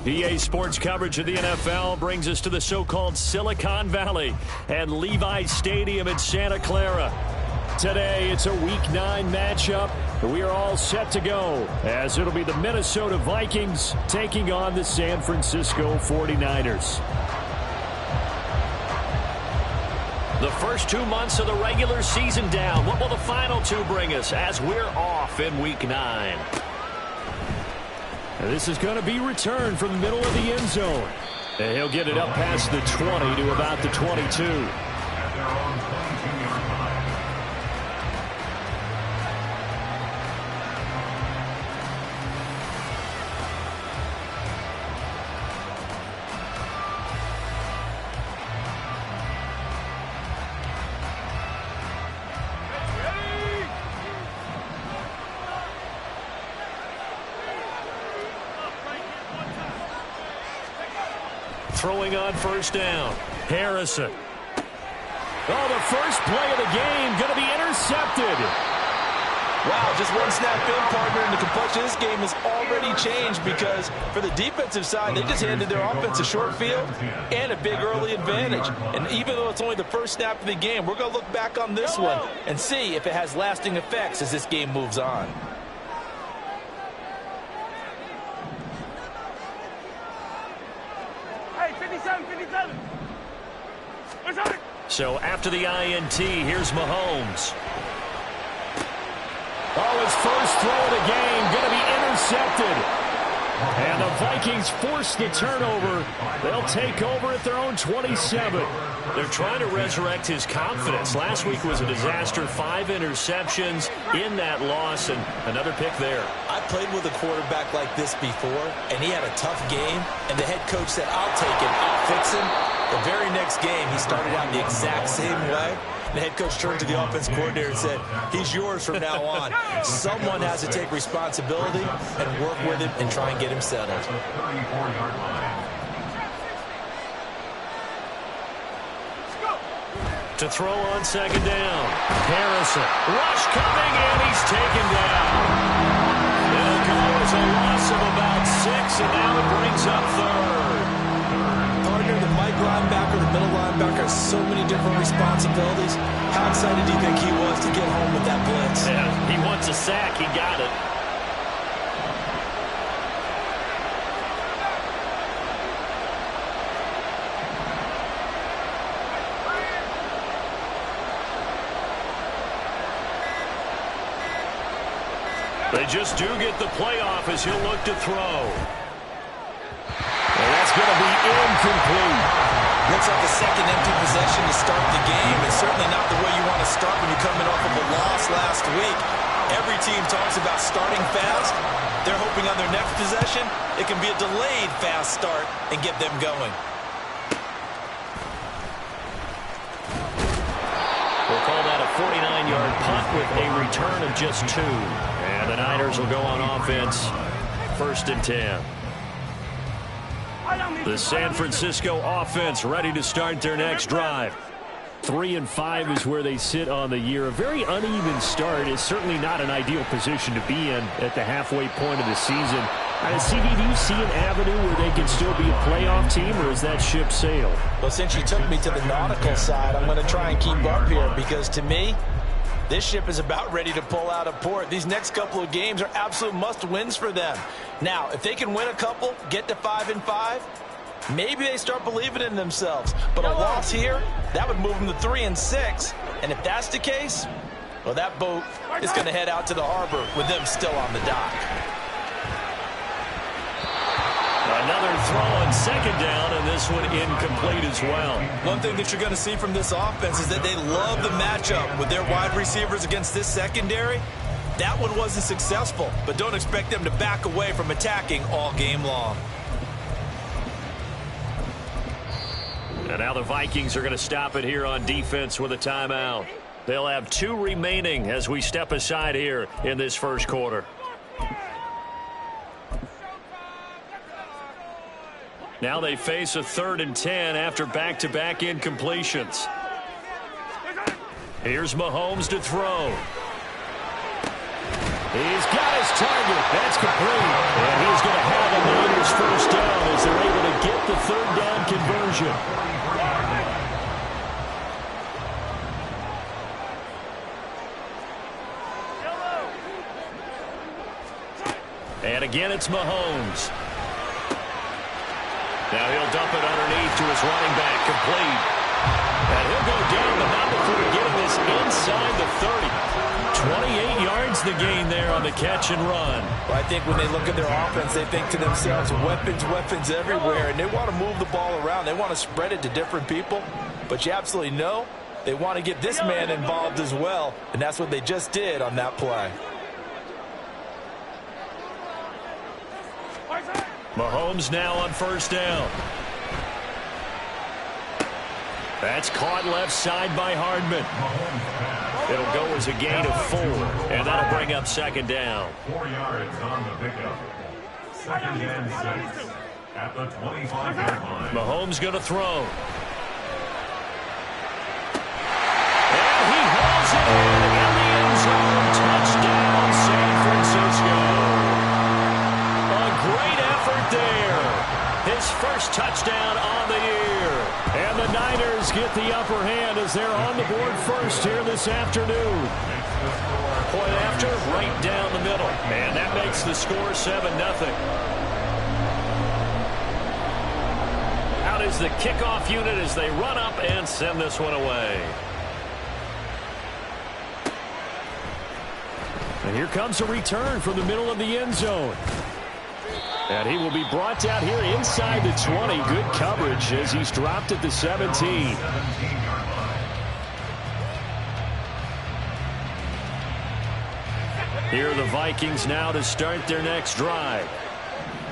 EA Sports coverage of the NFL brings us to the so-called Silicon Valley and Levi's Stadium in Santa Clara. Today, it's a Week 9 matchup. We are all set to go, as it'll be the Minnesota Vikings taking on the San Francisco 49ers. The first 2 months of the regular season down. What will the final 2 bring us as we're off in Week 9? And this is going to be returned from the middle of the end zone. And he'll get it up past the 20 to about the 22. Throwing on first down. Harrison. Oh, the first play of the game going to be intercepted. Wow, just one snap in, partner, and the complexion of this game has already changed because for the defensive side, they just handed their offense a short field and a big early advantage. And even though it's only the first snap of the game, we're going to look back on this one and see if it has lasting effects as this game moves on. So after the INT, here's Mahomes. Oh, his first throw of the game going to be intercepted. And the Vikings force the turnover. They'll take over at their own 27. They're trying to resurrect his confidence. Last week was a disaster. 5 interceptions in that loss, and another pick there. I played with a quarterback like this before, and he had a tough game, and the head coach said, I'll take him, I'll fix him. The very next game, he started out the exact same way. The head coach turned to the offense coordinator and said, he's yours from now on. Someone has to take responsibility and work with him and try and get him settled. To throw on second down. Harrison. Rush coming, and he's taken down. It'll go as a loss of about 6, and now it brings up third. Partner, the Mike linebacker, the middle linebacker has so many different responsibilities. How excited do you think he was to get home with that blitz? Yeah, he wants a sack. He got it. They just do get the playoff as he'll look to throw. And that's going to be incomplete. Looks like a second empty possession to start the game. It's certainly not the way you want to start when you're coming off of a loss last week. Every team talks about starting fast. They're hoping on their next possession, it can be a delayed fast start and get them going. We'll call that a 49-yard punt with a return of just 2. And the Niners will go on offense, 1st and 10. The San Francisco offense ready to start their next drive. 3-5 is where they sit on the year. A very uneven start is certainly not an ideal position to be in at the halfway point of the season. CD, do you see an avenue where they can still be a playoff team, or is that ship sailed? Well, since you took me to the nautical side, I'm going to try and keep up here because to me, this ship is about ready to pull out of port. These next couple of games are absolute must-wins for them. Now, if they can win a couple, get to 5-5, maybe they start believing in themselves. But a loss here, that would move them to 3-6. And if that's the case, well, that boat is going to head out to the harbor with them still on the dock. Another throw on second down, and this one incomplete as well. One thing that you're going to see from this offense is that they love the matchup with their wide receivers against this secondary. That one wasn't successful, but don't expect them to back away from attacking all game long. And now the Vikings are going to stop it here on defense with a timeout. They'll have 2 remaining as we step aside here in this first quarter. Now they face a 3rd and 10 after back-to-back incompletions. Here's Mahomes to throw. He's got his target. That's complete. And he's going to have a this first down as they're able to get the third down conversion. And again, it's Mahomes. Now he'll dump it underneath to his running back, complete. And he'll go down, but not before getting this inside the 30. 28 yards the gain there on the catch and run. Well, I think when they look at their offense, they think to themselves, weapons, weapons everywhere, and they want to move the ball around. They want to spread it to different people, but you absolutely know they want to get this man involved as well, and that's what they just did on that play. Mahomes now on first down. That's caught left side by Hardman. It'll go as a gain of 4, and that'll bring up second down. 4 yards on the pickup. Second and 6 at the 25-yard line. Mahomes going to throw. And he hauls it in the end zone. Touchdown, San Francisco. A great effort there. His first touchdown on the year. And the Niners get the upper hand as they're on the board first here this afternoon. Point after, right down the middle. And that makes the score 7-0. Out is the kickoff unit as they run up and send this one away. And here comes a return from the middle of the end zone. And he will be brought down here inside the 20. Good coverage as he's dropped at the 17. Here are the Vikings now to start their next drive.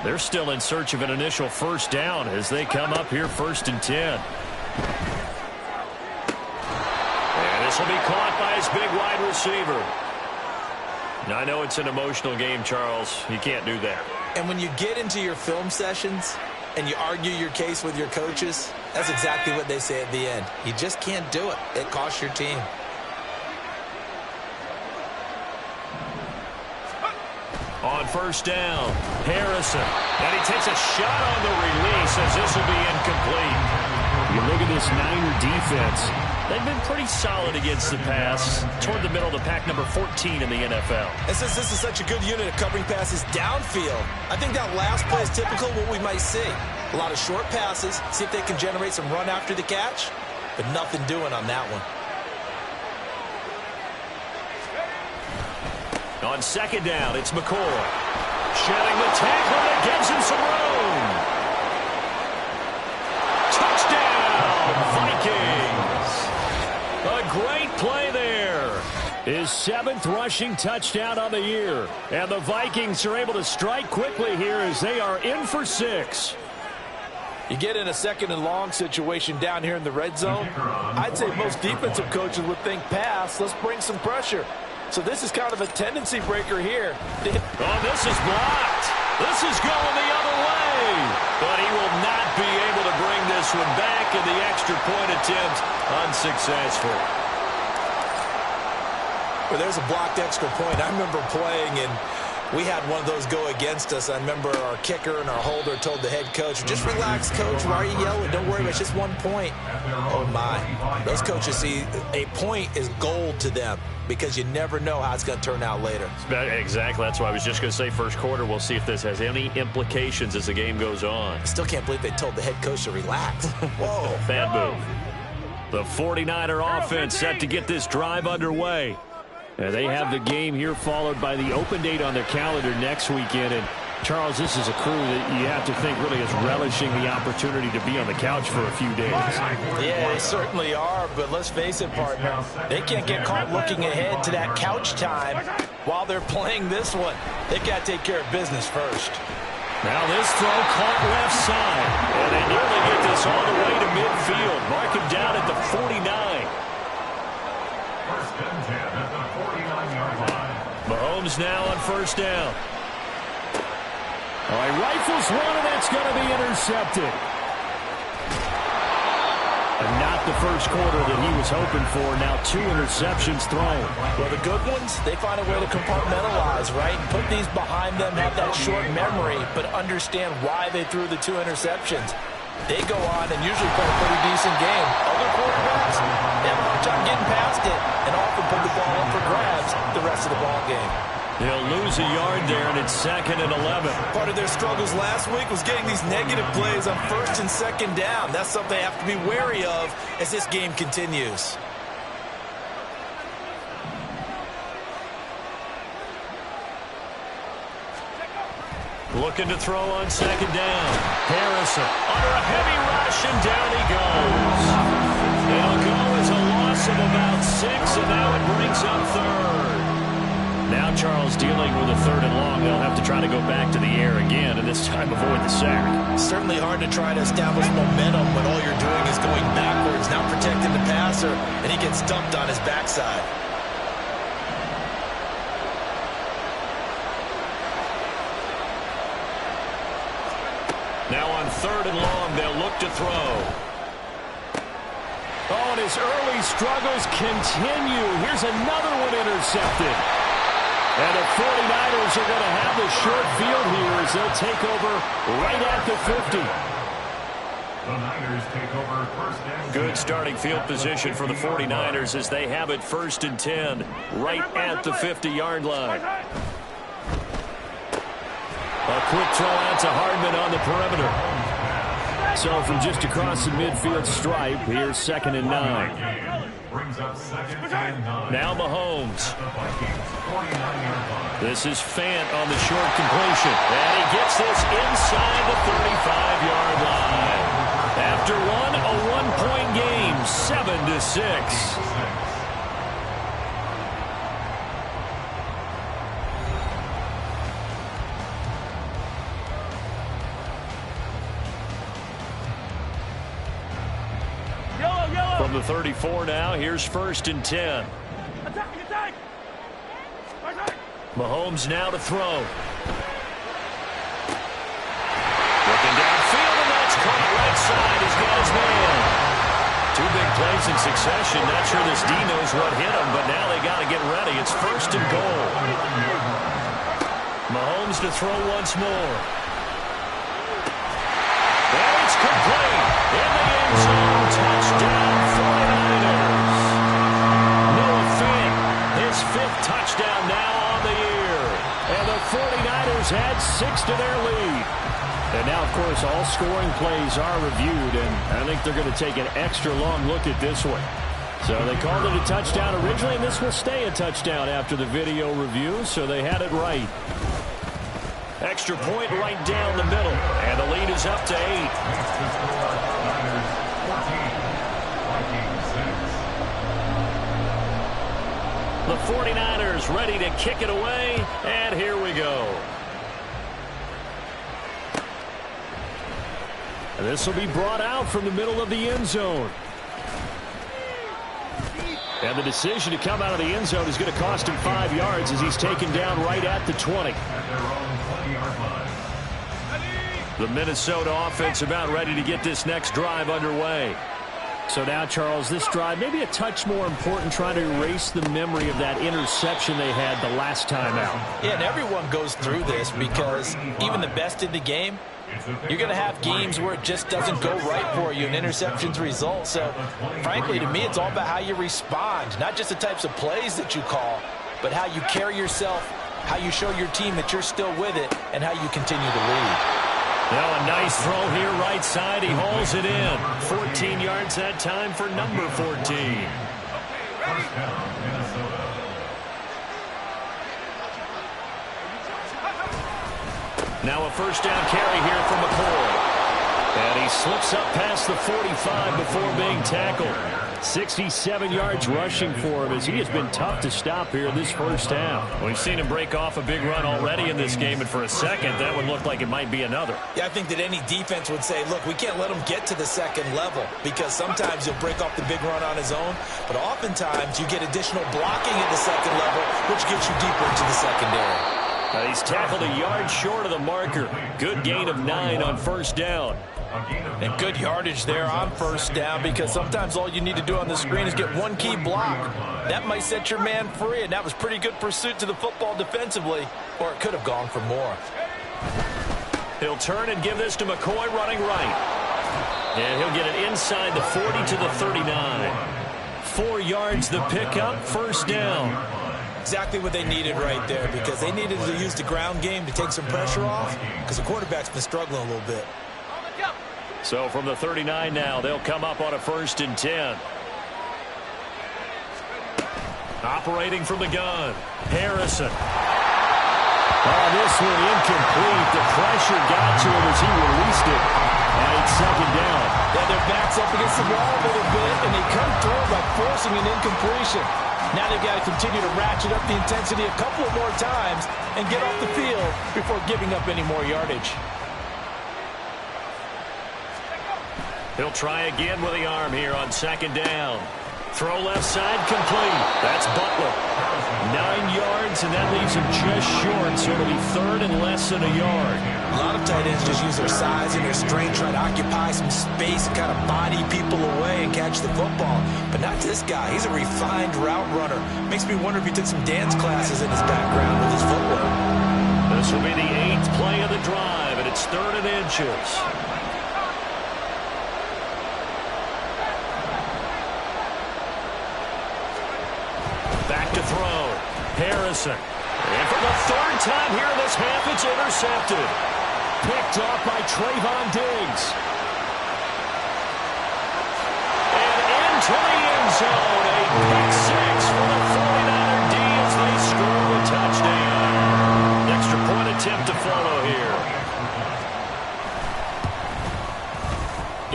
They're still in search of an initial first down as they come up here 1st and 10. And this will be caught by his big wide receiver. Now, I know it's an emotional game, Charles. You can't do that. And when you get into your film sessions and you argue your case with your coaches, that's exactly what they say at the end. You just can't do it. It costs your team. On first down, Harrison. And he takes a shot on the release as this will be incomplete. You look at this Niner defense. They've been pretty solid against the pass. Toward the middle of the pack, number 14 in the NFL. And since this is such a good unit of covering passes downfield, I think that last play is typical of what we might see. A lot of short passes, see if they can generate some run after the catch, but nothing doing on that one. On second down, it's McCoy. Shedding the tackle that gives him some room. Touchdown, Vikings. A great play there. His 7th rushing touchdown on the year. And the Vikings are able to strike quickly here as they are in for 6. You get in a 2nd and long situation down here in the red zone. I'd say most defensive coaches would think pass. Let's bring some pressure. So this is kind of a tendency breaker here. Oh, this is blocked. This is going the other way. But he will not be able to bring this one back, and the extra point attempt unsuccessful. Well, there's a blocked extra point. I remember playing, and we had one of those go against us. I remember our kicker and our holder told the head coach, just relax, coach. Why are you yelling? Don't worry, it's just 1 point. Oh, my. Those coaches see a point is gold to them because you never know how it's going to turn out later. Exactly. That's why I was just going to say first quarter. We'll see if this has any implications as the game goes on. I still can't believe they told the head coach to relax. Whoa. Bad move. The 49er offense set to get this drive underway. And they have the game here followed by the open date on their calendar next weekend. And, Charles, this is a crew that you have to think really is relishing the opportunity to be on the couch for a few days. Yeah, they certainly are, but let's face it, partner. They can't get caught looking ahead to that couch time while they're playing this one. They've got to take care of business first. Now this throw caught left side. And they nearly get this all the way to midfield. Mark him down at the 49. First and 10 at the 49-yard line. Mahomes now on first down. All right, rifles one, and that's going to be intercepted. And not the first quarter that he was hoping for. Now 2 interceptions thrown. Well, the good ones, they find a way to compartmentalize, right? And put these behind them, have that short memory, but understand why they threw the 2 interceptions. They go on and usually play a pretty decent game. Other quarterbacks, they have a hard time getting past it and often put the ball up for grabs the rest of the ball game. They'll lose a yard there, and it's 2nd and 11. Part of their struggles last week was getting these negative plays on 1st and 2nd down. That's something they have to be wary of as this game continues. Looking to throw on 2nd down. Harrison under a heavy rush, and down he goes. It'll go as a loss of about 6, and now it brings up 3rd. Now Charles dealing with a 3rd and long. They'll have to try to go back to the air again, and this time avoid the sack. Certainly hard to try to establish momentum when all you're doing is going backwards, not protecting the passer, and he gets dumped on his backside. Now on 3rd and long, they'll look to throw. Oh, and his early struggles continue. Here's another one intercepted. And the 49ers are going to have the short field here as they'll take over right at the 50. The Niners take over 1st and 10. Good starting field position for the 49ers as they have it 1st and 10 right at the 50-yard line. A quick throw out to Hardman on the perimeter. So from just across the midfield stripe, here's 2nd and 9. Brings up 2nd and 9. Now Mahomes. The Vikings 49-yard line. This is Fant on the short completion. And he gets this inside the 35-yard line. After a one-point game, 7-6. From the 34 now, here's 1st and 10. Mahomes now to throw. Looking downfield, and that's caught right side. He's got his man. 2 big plays in succession. Not sure this D knows what hit him, but now they got to get ready. It's 1st and goal. Mahomes to throw once more. And it's complete. In the end zone, touchdown 49ers. Noah Fant, his 5th touchdown now on the year. And the 49ers add 6 to their lead. And now, of course, all scoring plays are reviewed, and I think they're going to take an extra long look at this one. So they called it a touchdown originally, and this will stay a touchdown after the video review, so they had it right. Extra point right down the middle, and the lead is up to 8. Niners 14, Vikings 6. The 49ers ready to kick it away, and here we go. And this will be brought out from the middle of the end zone. And the decision to come out of the end zone is going to cost him 5 yards as he's taken down right at the 20. At their own 20-yard line. The Minnesota offense about ready to get this next drive underway. So now, Charles, this drive maybe a touch more important, trying to erase the memory of that interception they had the last time out. Yeah, and everyone goes through this because even the best in the game, you're going to have games where it just doesn't go right for you and interceptions result. So, frankly, to me, it's all about how you respond, not just the types of plays that you call, but how you carry yourself, how you show your team that you're still with it, and how you continue to lead. Now a nice throw here right side. He hauls it in. 14 yards that time for number 14. First down, Minnesota. Now a first down carry here from McCoy. And he slips up past the 45 before being tackled. 67 yards rushing for him as he has been tough to stop here in this first half. We've seen him break off a big run already in this game, and for a second, that would look like it might be another. Yeah, I think that any defense would say, look, we can't let him get to the second level because sometimes he'll break off the big run on his own, but oftentimes you get additional blocking at the second level, which gets you deeper into the secondary. He's tackled a yard short of the marker. Good gain of 9 on first down. And good yardage there on first down, because sometimes all you need to do on the screen is get one key block. That might set your man free, and that was pretty good pursuit to the football defensively, or it could have gone for more. He'll turn and give this to McCoy running right. And he'll get it inside the 40 to the 39. 4 yards the pickup, first down. Exactly what they needed right there, because they needed to use the ground game to take some pressure off, because the quarterback's been struggling a little bit. So from the 39 now, they'll come up on a 1st and 10. Operating from the gun, Harrison. Oh, this one incomplete. The pressure got to him as he released it. And it's 2nd down. Yeah, their back's up against the wall a little bit, and they come through by forcing an incompletion. Now they've got to continue to ratchet up the intensity a couple of more times and get off the field before giving up any more yardage. He'll try again with the arm here on 2nd down. Throw left side complete. That's Butler. 9 yards, and that leaves him just short, so it'll be 3rd and less than a yard. A lot of tight ends just use their size and their strength, try to occupy some space and kind of body people away and catch the football. But not this guy. He's a refined route runner. Makes me wonder if he took some dance classes in his background with his footwork. This will be the 8th play of the drive, and it's 3rd and inches. Back to throw. Harrison. And for the 3rd time here in this half, it's intercepted. Picked off by Trayvon Diggs. And into the end zone. A pick 6 for the 49er D as they score the touchdown. Extra point attempt to follow here.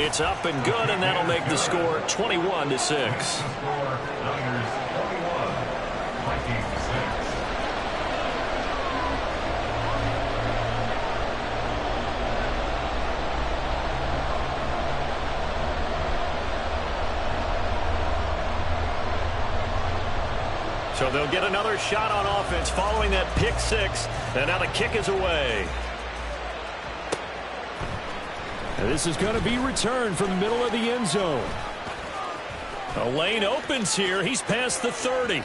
It's up and good, and that'll make the score 21-6. So they'll get another shot on offense following that pick 6. And now the kick is away. And this is going to be returned from the middle of the end zone. A lane opens here. He's past the 30.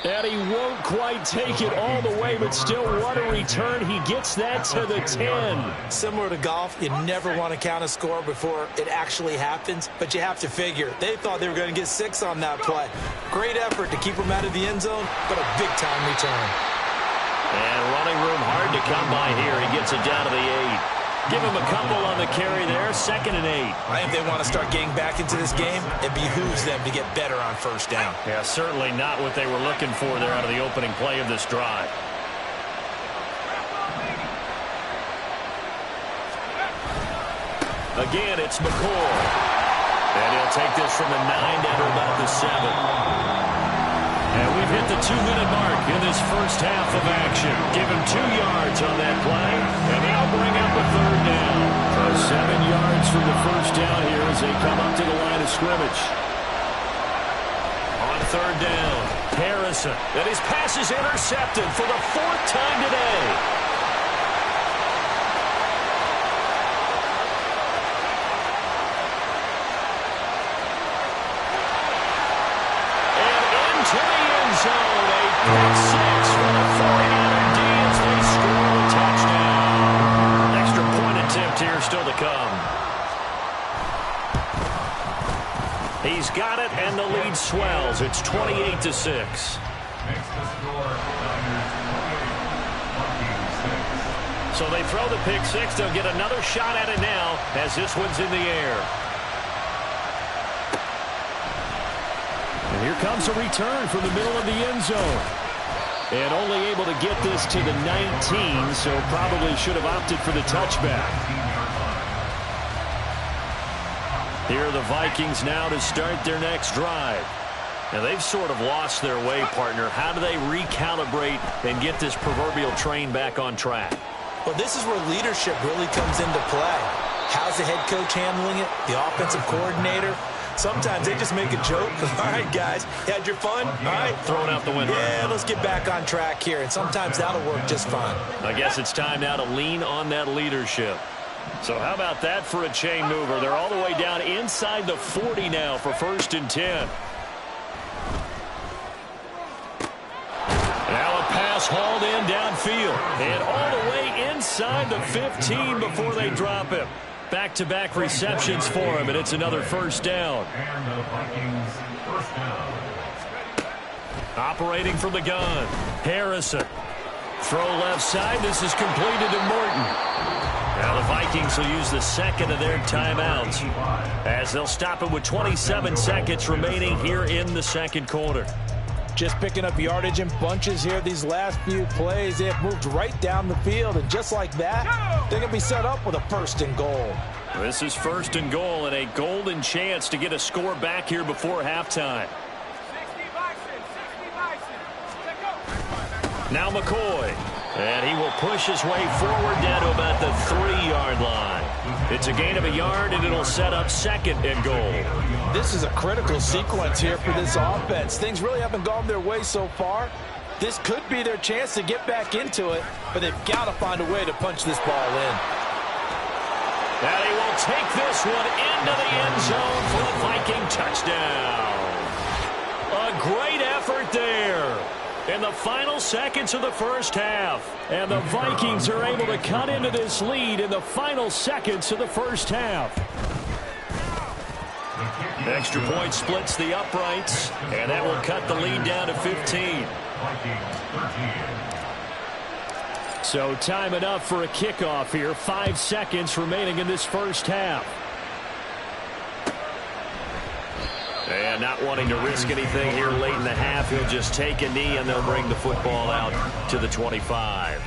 And he won't quite take it all the way, but still what a return. He gets that to the 10. Similar to golf, you never want to count a score before it actually happens, but you have to figure. They thought they were going to get 6 on that play. Great effort to keep them out of the end zone, but a big-time return. And running room hard to come by here. He gets it down to the 8. Give him a couple on the carry there. 2nd and 8. I think they want to start getting back into this game. It behooves them to get better on 1st down. Yeah, certainly not what they were looking for there out of the opening play of this drive. Again, it's McCoy. And he'll take this from the 9 down to about the 7. And we've hit the 2-minute mark in this first half of action. Give him 2 yards on that play, and they'll bring up a 3rd down. So 7 yards from the first down here as they come up to the line of scrimmage. On 3rd down, Harrison. And his pass is intercepted for the 4th time today. Zone, a pick 6 for the 49er D as they score a touchdown. Extra point attempt here still to come. He's got it, and the lead swells. It's 28-6. So they throw the pick 6. They'll get another shot at it now as this one's in the air. Here comes a return from the middle of the end zone. And only able to get this to the 19, so probably should have opted for the touchback. Here are the Vikings now to start their next drive. Now, they've sort of lost their way, partner. How do they recalibrate and get this proverbial train back on track? Well, this is where leadership really comes into play. How's the head coach handling it? The offensive coordinator? Sometimes they just make a joke. All right, guys, you had your fun? All right. Throwing out the window. Yeah, let's get back on track here, and sometimes that'll work just fine. I guess it's time now to lean on that leadership. So how about that for a chain mover? They're all the way down inside the 40 now for 1st and 10. Now a pass hauled in downfield. And all the way inside the 15 before they drop him. Back-to-back receptions for him, and it's another 1st down. And the Vikings first down. Operating from the gun, Harrison. Throw left side. This is completed to Morton. Now the Vikings will use the second of their timeouts as they'll stop it with 27 seconds remaining here in the second quarter. Just picking up yardage in bunches here these last few plays. They have moved right down the field, and just like that, they're going to be set up with a 1st and goal. This is 1st and goal and a golden chance to get a score back here before halftime. Now McCoy, and he will push his way forward down to about the 3-yard line. It's a gain of a yard, and it'll set up 2nd and goal. This is a critical sequence here for this offense. Things really haven't gone their way so far. This could be their chance to get back into it, but they've got to find a way to punch this ball in. And he will take this one into the end zone for the Viking touchdown. A great effort there in the final seconds of the first half. And the Vikings are able to cut into this lead in the final seconds of the first half. Extra point splits the uprights, and that will cut the lead down to 15. So time enough for a kickoff here. 5 seconds remaining in this first half. And not wanting to risk anything here late in the half, he'll just take a knee, and they'll bring the football out to the 25.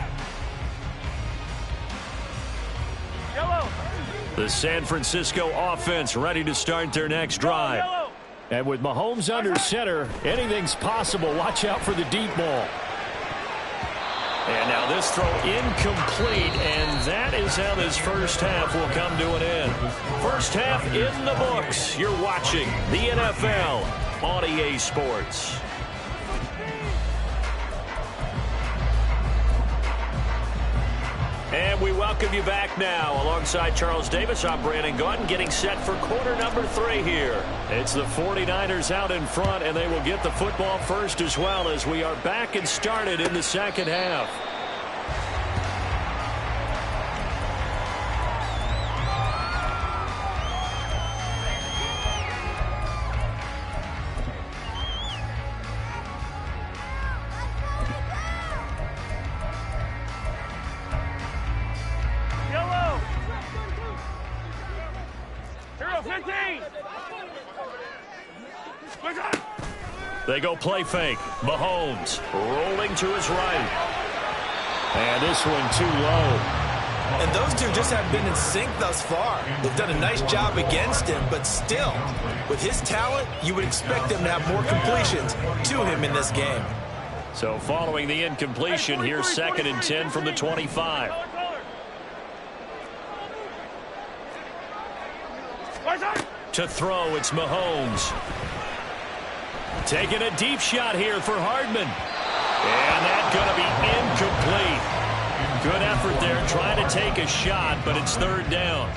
The San Francisco offense ready to start their next drive. And with Mahomes under center, anything's possible. Watch out for the deep ball. And now this throw incomplete, and that is how this first half will come to an end. First half in the books. You're watching the NFL on EA Sports. And we welcome you back now. Alongside Charles Davis, I'm Brandon Gaudin, getting set for quarter number 3 here. It's the 49ers out in front, and they will get the football first as well as we are back and started in the second half. They go play fake. Mahomes rolling to his right. And this one too low. And those two just haven't been in sync thus far. They've done a nice job against him, but still, with his talent, you would expect him to have more completions to him in this game. So following the incompletion, here's 2nd and 10 from the 25. To throw, it's Mahomes. Taking a deep shot here for Hardman. And that's going to be incomplete. Good effort there trying to take a shot, but it's 3rd down.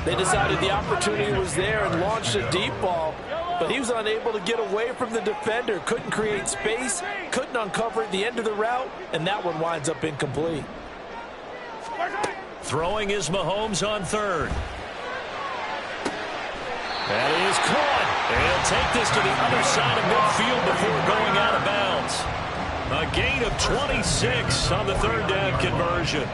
They decided the opportunity was there and launched a deep ball, but he was unable to get away from the defender. Couldn't create space, couldn't uncover at the end of the route, and that one winds up incomplete. Throwing is Mahomes on 3rd. That is caught. And he'll take this to the other side of midfield before going out of bounds. A gain of 26 on the 3rd down conversion.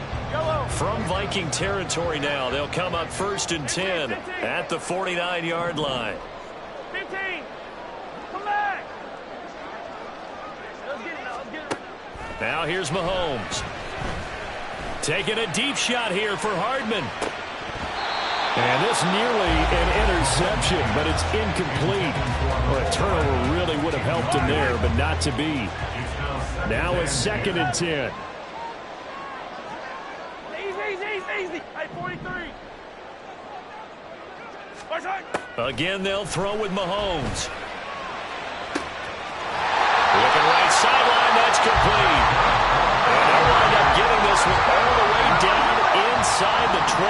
From Viking territory now, they'll come up 1st and 10 at the 49-yard line. 15. Come back. Let's get it. Now here's Mahomes. Taking a deep shot here for Hardman. And this nearly an interception, but it's incomplete. Well, a turnover really would have helped him there, but not to be. Now a 2nd and 10. Easy. Hey, 43. Again, they'll throw with Mahomes. Looking right sideline, that's complete. And they'll wind up getting this one all the way down inside the 20.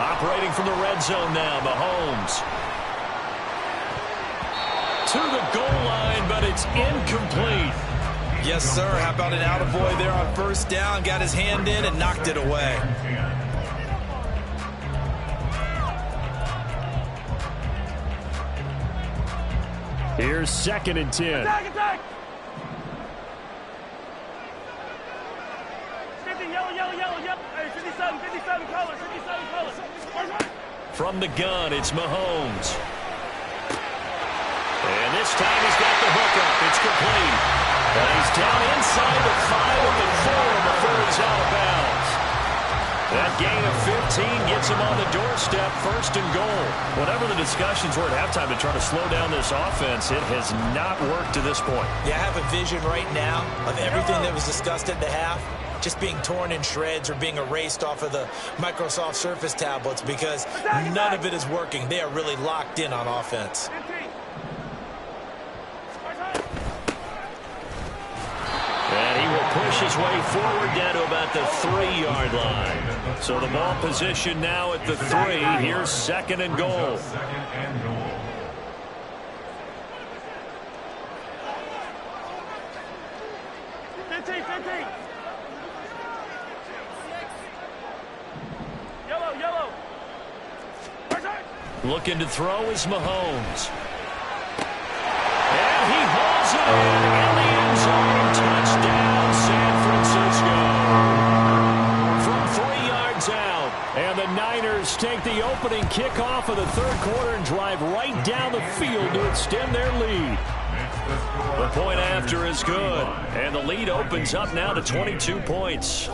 Operating from the red zone now, Mahomes. To the goal line, but it's incomplete. Yes, sir. How about an attaboy there on first down? Got his hand in and knocked it away. Here's 2nd and 10. Attack, attack! 50, yellow. Hey, 57 colors, 57 colors. From the gun, it's Mahomes. And this time he's got the hookup. It's complete. And he's down inside the 5 of the 4 before he's out of bounds. That gain of 15 gets him on the doorstep, 1st and goal. Whatever the discussions were at halftime to try to slow down this offense, it has not worked to this point. Yeah, I have a vision right now of everything that was discussed at the half just being torn in shreds or being erased off of the Microsoft Surface tablets because none of it is working. They are really locked in on offense. And he will push his way forward down to about the 3-yard line. So the ball position now at the 3. Here's 2nd and goal. 15. Yellow. Looking to throw is Mahomes. And he hauls it in the end zone. Touchdown, San Francisco. From 3 yards out. And the Niners take the opening kickoff of the 3rd quarter and drive right down the field to extend their lead. The point after is good. And the lead opens up now to 22 points.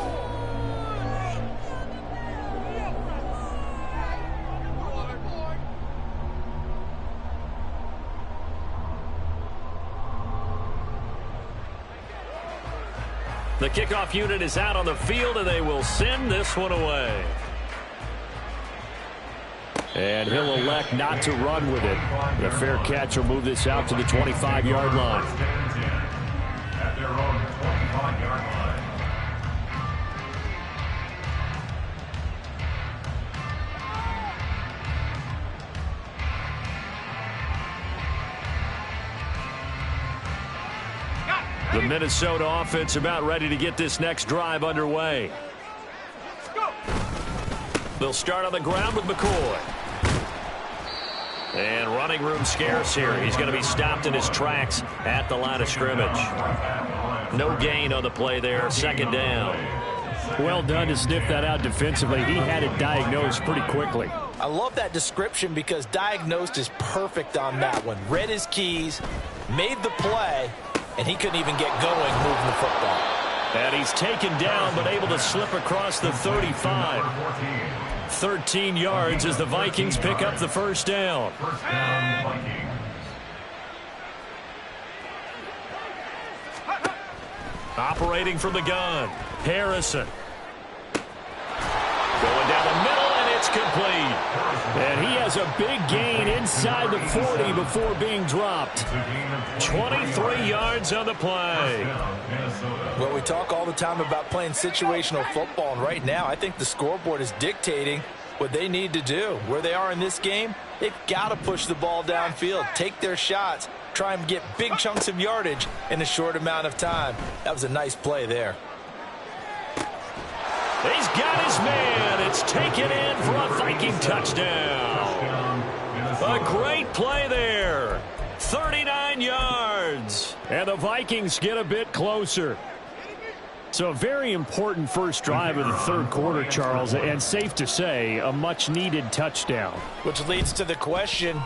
The kickoff unit is out on the field, and they will send this one away. And he'll elect not to run with it. The fair catch will move this out to the 25-yard line. At their own 25-yard line. The Minnesota offense about ready to get this next drive underway. They'll start on the ground with McCoy. And running room scarce here. He's going to be stopped in his tracks at the line of scrimmage. No gain on the play there. 2nd down. Well done to sniff that out defensively. He had it diagnosed pretty quickly. I love that description because diagnosed is perfect on that one. Read his keys, made the play, and he couldn't even get going moving the football. And he's taken down but able to slip across the 35. 13 yards as the Vikings pick up the 1st down. First down, Vikings. Operating from the gun, Harrison. Going down the middle, and it's complete. And he has a big gain inside the 40 before being dropped. 23 yards on the play. Well, we talk all the time about playing situational football, and right now I think the scoreboard is dictating what they need to do. Where they are in this game, they've got to push the ball downfield, take their shots, try and get big chunks of yardage in a short amount of time. That was a nice play there. He's got his man. It's taken in for a Viking touchdown. A great play there. 39 yards. And the Vikings get a bit closer. So a very important first drive of the 3rd quarter, Charles, and safe to say, a much-needed touchdown. Which leads to the question,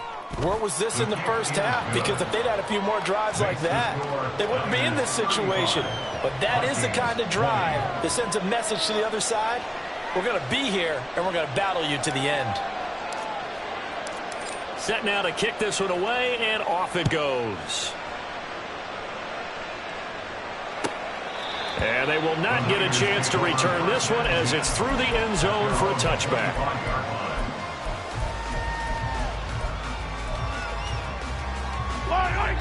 where was this in the first half? Because if they'd had a few more drives like that, they wouldn't be in this situation. But that is the kind of drive that sends a message to the other side. We're going to be here, and we're going to battle you to the end. Set now to kick this one away, and off it goes. And they will not get a chance to return this one as it's through the end zone for a touchback.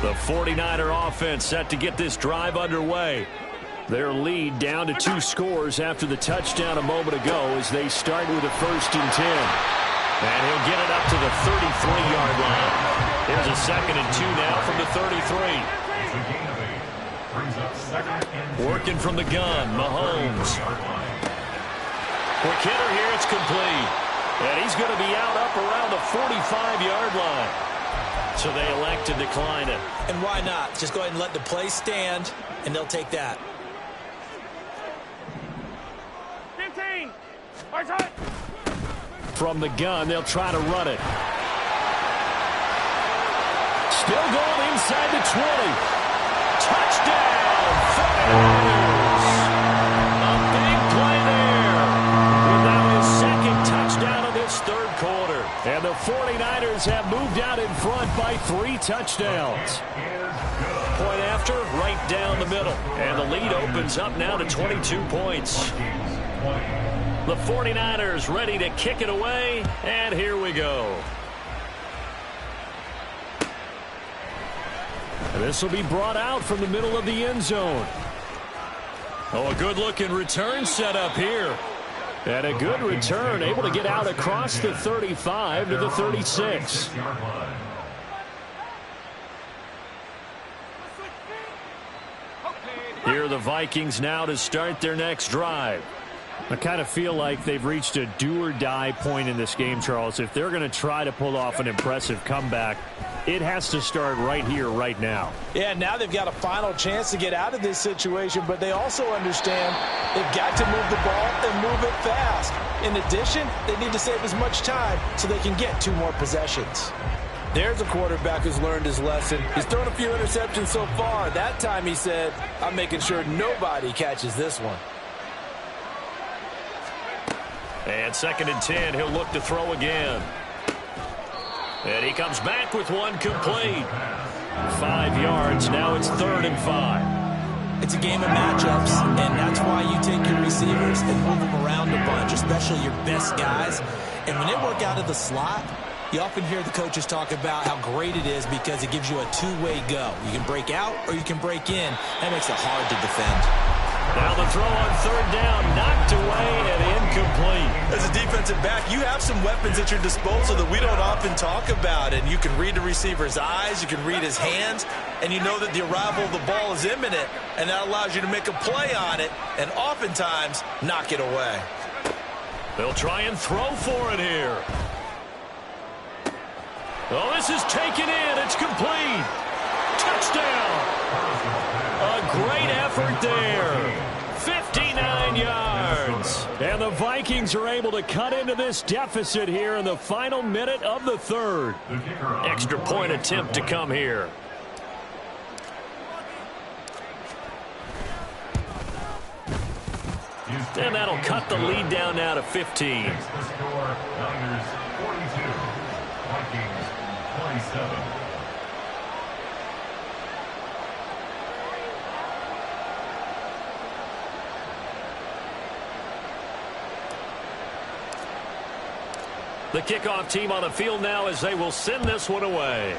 The 49er offense set to get this drive underway. Their lead down to 2 scores after the touchdown a moment ago as they start with a 1st and 10. And he'll get it up to the 33-yard line. Here's a 2nd and 2 now from the 33. Working from the gun, Mahomes. Quick hitter here, it's complete. And he's going to be out up around the 45-yard line. So they elect to decline it. And why not? Just go ahead and let the play stand, and they'll take that. 15. Right side. From the gun, they'll try to run it. Still going inside the 20. Touchdown, 49ers. A big play there. With now his 2nd touchdown of this 3rd quarter. And the 49ers have moved out in front by 3 touchdowns. Point after, right down the middle. And the lead opens up now to 22 points. The 49ers ready to kick it away, and here we go. This will be brought out from the middle of the end zone. Oh, a good-looking return set up here. And a good return, able to get out across the 35 to the 36. Here are the Vikings now to start their next drive. I kind of feel like they've reached a do-or-die point in this game, Charles. If they're going to try to pull off an impressive comeback, it has to start right here, right now. Yeah, now they've got a final chance to get out of this situation, but they also understand they've got to move the ball and move it fast. In addition, they need to save as much time so they can get 2 more possessions. There's a quarterback who's learned his lesson. He's thrown a few interceptions so far. That time he said, I'm making sure nobody catches this one. And 2nd and 10, he'll look to throw again. And he comes back with one complete. 5 yards, now it's 3rd and 5. It's a game of matchups, and that's why you take your receivers and move them around a bunch, especially your best guys. And when they work out of the slot, you often hear the coaches talk about how great it is because it gives you a 2-way go. You can break out or you can break in. That makes it hard to defend. Now the throw on 3rd down, knocked away and incomplete. As a defensive back, you have some weapons at your disposal that we don't often talk about. And you can read the receiver's eyes, you can read his hands, and you know that the arrival of the ball is imminent, and that allows you to make a play on it and oftentimes knock it away. They'll try and throw for it here. Oh, this is taken in. It's complete. Touchdown. A great effort there. 59 yards. And the Vikings are able to cut into this deficit here in the final minute of the 3rd. Extra point attempt to come here. And that'll cut the lead down now to 15. The score, Niners 42, Vikings 27. The kickoff team on the field now as they will send this one away.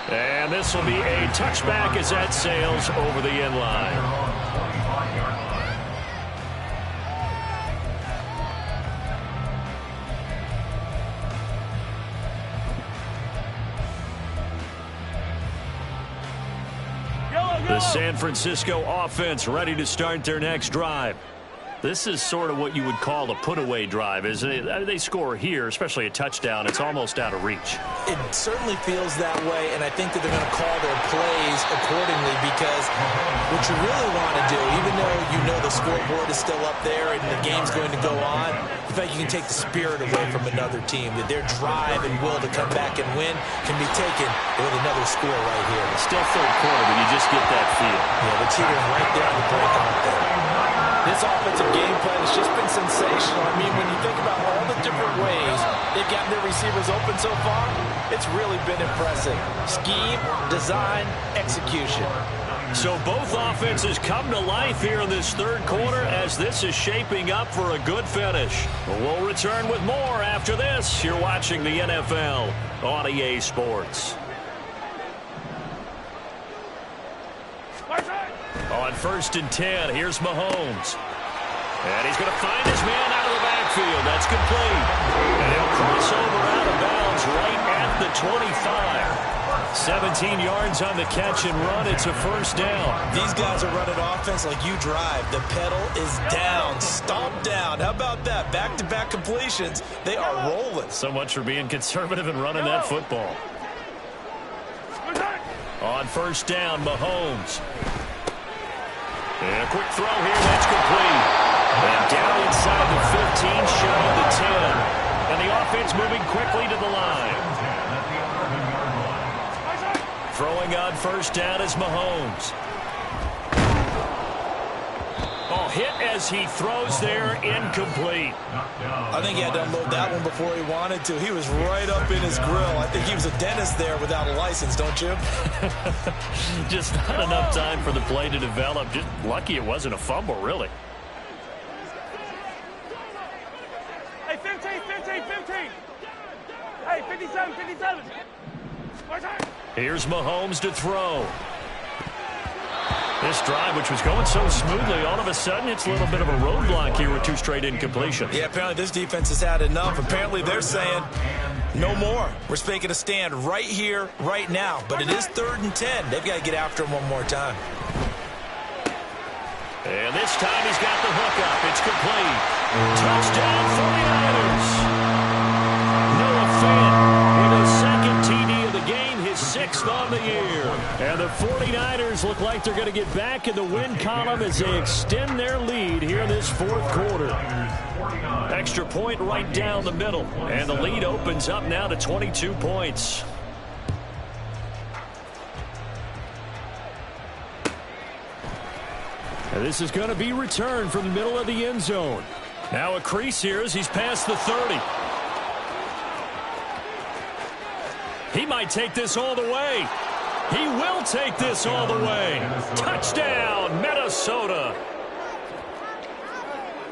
And this will be a touchback as that sails over the end line. The San Francisco offense ready to start their next drive. This is sort of what you would call a put-away drive, isn't it? They score here, especially a touchdown. It's almost out of reach. It certainly feels that way, and I think that they're going to call their plays accordingly because what you really want to do, even though you know the scoreboard is still up there and the game's going to go on, the fact you can take the spirit away from another team, that their drive and will to come back and win can be taken with another score right here. Still 3rd quarter, but you just get that feel. Yeah, the cheater's right there on the break off there. This offensive game plan has just been sensational. I mean, when you think about all the different ways they've gotten their receivers open so far. It's really been impressive. Scheme, design, execution. So both offenses come to life here in this third quarter as this is shaping up for a good finish. We'll return with more after this. You're watching the NFL on EA Sports. On 1st and 10, here's Mahomes. And he's going to find his man out of the backfield. That's complete. And he'll cross over out of bounds right at the 25. 17 yards on the catch and run. It's a first down. These guys are running offense like you drive. The pedal is down, stomp down. How about that? Back-to-back completions. They are rolling. So much for being conservative and running that football. On 1st down, Mahomes. And a quick throw here. That's complete. And down inside the 15, shy of the 10. And the offense moving quickly to the line. Throwing on 1st down is Mahomes. Oh, hit as he throws there, incomplete. I think he had to unload that one before he wanted to. He was right up in his grill. I think he was a dentist there without a license, don't you? Just not enough time for the play to develop. Just lucky it wasn't a fumble, really. Hey, 15. Hey, 57. Here's Mahomes to throw. This drive, which was going so smoothly, all of a sudden it's a little bit of a roadblock here with 2 straight incompletions. Yeah, apparently this defense has had enough. Apparently they're saying no more. We're making a stand right here, right now. But it is 3rd and 10. They've got to get after him one more time. And this time he's got the hook up. It's complete. Touchdown 49ers. Noah Fant with his 2nd TD of the game, his 6th on the year. And the 49ers look like they're going to get back in the win column as they extend their lead here in this 4th quarter. Extra point right down the middle. And the lead opens up now to 22 points. And this is going to be returned from the middle of the end zone. Now a crease here as he's past the 30. He might take this all the way. He will take this all the way. Touchdown, Minnesota.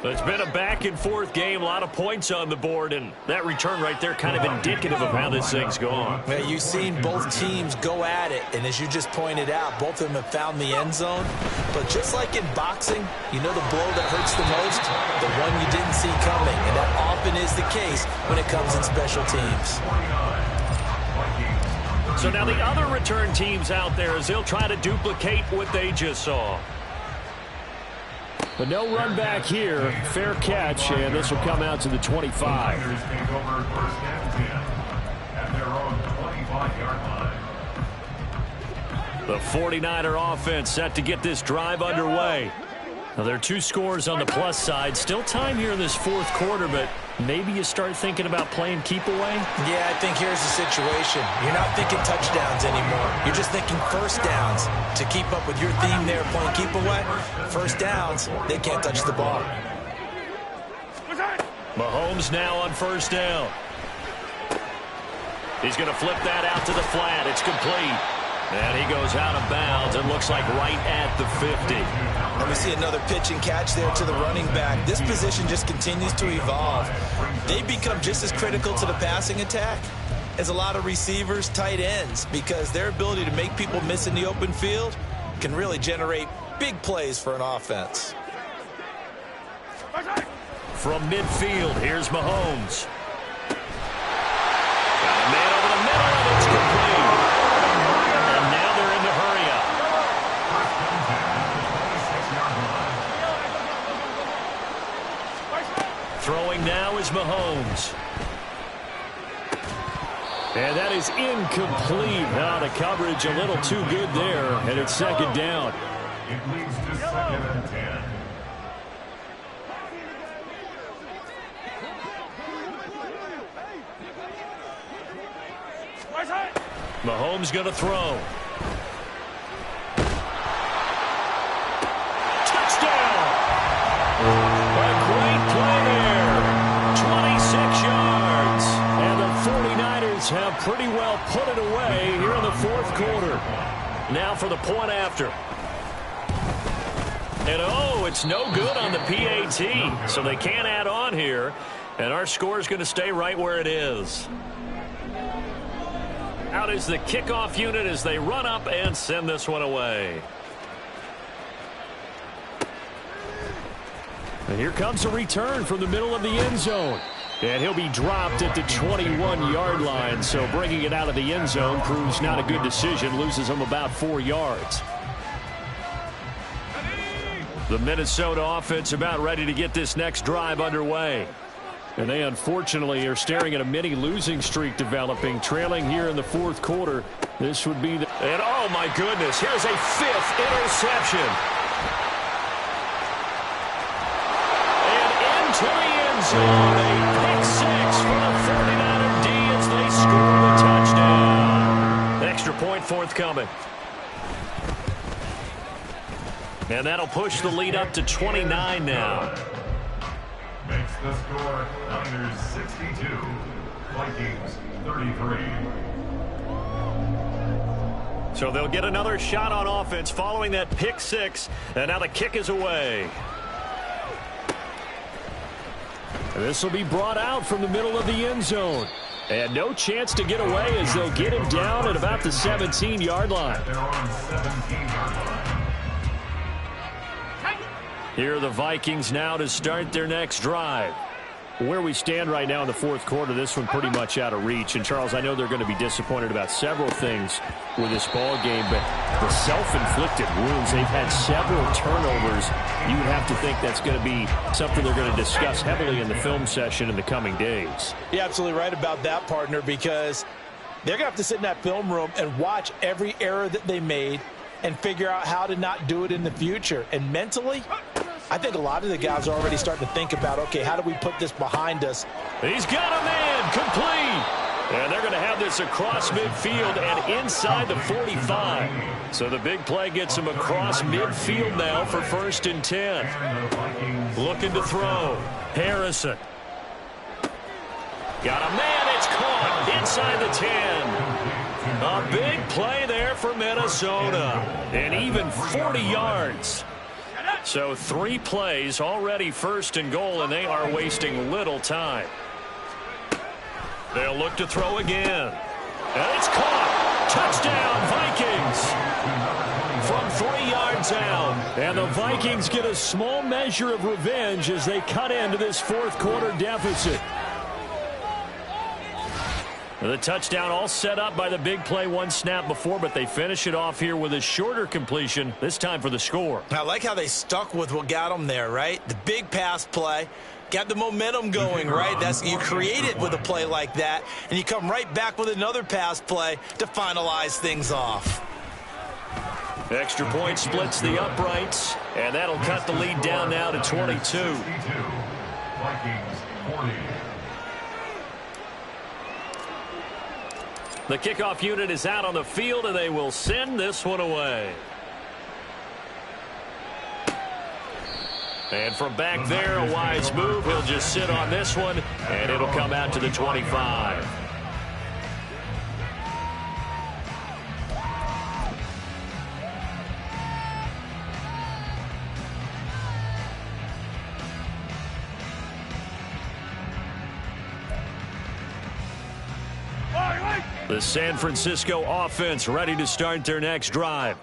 It's been a back-and-forth game, a lot of points on the board, and that return right there kind of indicative of how this thing's gone. Well, you've seen both teams go at it, and as you just pointed out, both of them have found the end zone. But just like in boxing, you know the blow that hurts the most? The one you didn't see coming, and that often is the case when it comes in special teams. So now the other return teams out there as they'll try to duplicate what they just saw. But no run back here. Fair catch, and this will come out to the 25. The 49er offense set to get this drive underway. Now, there are 2 scores on the plus side. Still time here in this 4th quarter, but maybe you start thinking about playing keep away? Yeah, I think here's the situation. You're not thinking touchdowns anymore. You're just thinking first downs. To keep up with your theme there, playing keep away, first downs, they can't touch the ball. Mahomes now on 1st down. He's going to flip that out to the flat. It's complete. And he goes out of bounds. It looks like right at the 50. And we see another pitch and catch there to the running back. This position just continues to evolve. They become just as critical to the passing attack as a lot of receivers, tight ends, because their ability to make people miss in the open field can really generate big plays for an offense. From midfield, here's Mahomes. Got a man over the middle, and it's complete. And now they're in the hurry up. Throwing now is Mahomes. And that is incomplete. Now the coverage a little too good there, and it's 2nd down. It leads to 2nd and 10. Mahomes going to throw. Touchdown! A great play there. 26 yards. Cardinals have pretty well put it away here in the fourth quarter. Now for the point after. And oh, it's no good on the PAT, so they can't add on here. And our score is going to stay right where it is. Out is the kickoff unit as they run up and send this one away. And here comes a return from the middle of the end zone. And he'll be dropped at the 21-yard line. So bringing it out of the end zone proves not a good decision. Loses him about 4 yards. The Minnesota offense about ready to get this next drive underway. And they unfortunately are staring at a mini losing streak developing, trailing here in the fourth quarter. This would be the... And oh my goodness, here's a 5th interception. And into the end zone, a pick 6 for the 49er D as they score the touchdown. Extra point forthcoming. And that'll push the lead up to 29 now. Makes the score Niners 62, Vikings 33. So they'll get another shot on offense following that pick 6, and now the kick is away. And this will be brought out from the middle of the end zone. And no chance to get away as they'll get him down at about the 17-yard line. They're on 17-yard line. Here are the Vikings now to start their next drive. Where we stand right now in the fourth quarter, this one pretty much out of reach. And, Charles, I know they're going to be disappointed about several things with this ball game, but the self-inflicted wounds, they've had several turnovers. You would have to think that's going to be something they're going to discuss heavily in the film session in the coming days. You're absolutely right about that, partner, because they're going to have to sit in that film room and watch every error that they made and figure out how to not do it in the future. And mentally, I think a lot of the guys are already starting to think about, okay, how do we put this behind us? He's got a man complete. And they're going to have this across midfield and inside the 45. So the big play gets him across midfield now for 1st and 10. Looking to throw. Harrison. Got a man. It's caught inside the 10. A big play there for Minnesota. And even 40 yards. So 3 plays already 1st and goal, and they are wasting little time. They'll look to throw again. And it's caught. Touchdown, Vikings. From 3 yards out. And the Vikings get a small measure of revenge as they cut into this fourth quarter deficit. The touchdown all set up by the big play 1 snap before, but they finish it off here with a shorter completion, this time for the score. I like how they stuck with what got them there, right? The big pass play, got the momentum going, right? You create it with a play like that, and you come right back with another pass play to finalize things off. Extra point splits the uprights, and that'll cut the lead down now to 22. Vikings 40. The kickoff unit is out on the field, and they will send this one away. And from back there, a wise move. He'll just sit on this one, and it'll come out to the 25. The San Francisco offense ready to start their next drive.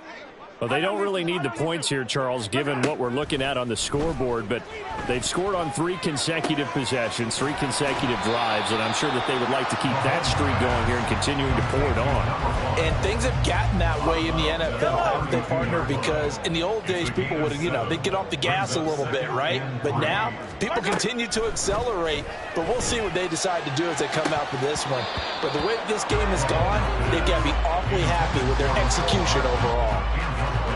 Well, they don't really need the points here, Charles, given what we're looking at on the scoreboard, but they've scored on 3 consecutive possessions, 3 consecutive drives, and I'm sure that they would like to keep that streak going here and continuing to pour it on. And things have gotten that way in the NFL, haven't they, partner? Because in the old days, people would, they'd get off the gas a little bit, right? But now, people continue to accelerate, but we'll see what they decide to do as they come out for this one. But the way this game has gone, they've got to be awfully happy with their execution overall.